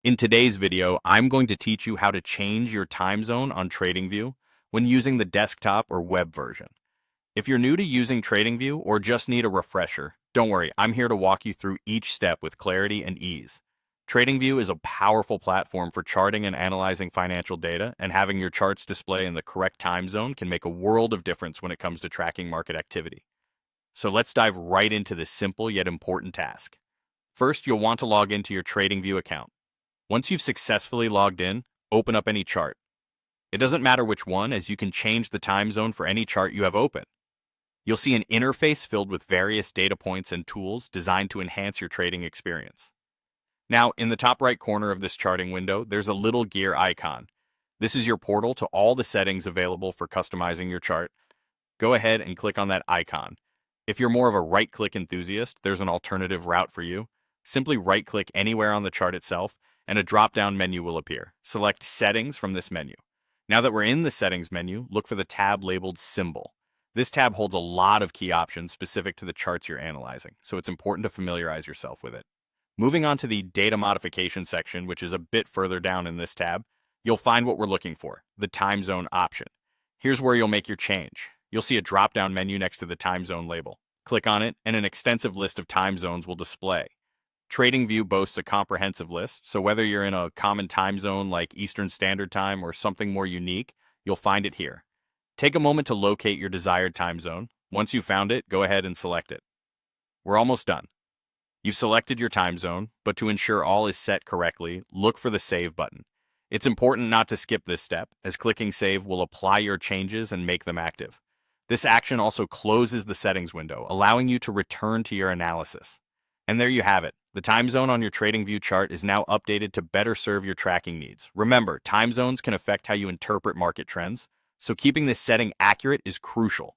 In today's video, I'm going to teach you how to change your time zone on TradingView when using the desktop or web version. If you're new to using TradingView or just need a refresher, don't worry, I'm here to walk you through each step with clarity and ease. TradingView is a powerful platform for charting and analyzing financial data, and having your charts display in the correct time zone can make a world of difference when it comes to tracking market activity. So let's dive right into this simple yet important task. First, you'll want to log into your TradingView account. Once you've successfully logged in, open up any chart. It doesn't matter which one, as you can change the time zone for any chart you have open. You'll see an interface filled with various data points and tools designed to enhance your trading experience. Now, in the top right corner of this charting window, there's a little gear icon. This is your portal to all the settings available for customizing your chart. Go ahead and click on that icon. If you're more of a right-click enthusiast, there's an alternative route for you. Simply right-click anywhere on the chart itself, and a drop-down menu will appear. Select Settings from this menu. Now that we're in the Settings menu, look for the tab labeled Symbol. This tab holds a lot of key options specific to the charts you're analyzing, so it's important to familiarize yourself with it. Moving on to the Data Modification section, which is a bit further down in this tab, you'll find what we're looking for, the Time Zone option. Here's where you'll make your change. You'll see a drop-down menu next to the Time Zone label. Click on it, and an extensive list of time zones will display. TradingView boasts a comprehensive list, so whether you're in a common time zone like Eastern Standard Time or something more unique, you'll find it here. Take a moment to locate your desired time zone. Once you've found it, go ahead and select it. We're almost done. You've selected your time zone, but to ensure all is set correctly, look for the Save button. It's important not to skip this step, as clicking Save will apply your changes and make them active. This action also closes the settings window, allowing you to return to your analysis. And there you have it. The time zone on your TradingView chart is now updated to better serve your tracking needs. Remember, time zones can affect how you interpret market trends, so keeping this setting accurate is crucial.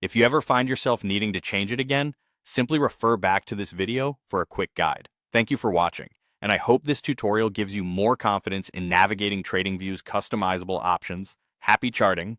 If you ever find yourself needing to change it again, simply refer back to this video for a quick guide. Thank you for watching, and I hope this tutorial gives you more confidence in navigating TradingView's customizable options. Happy charting!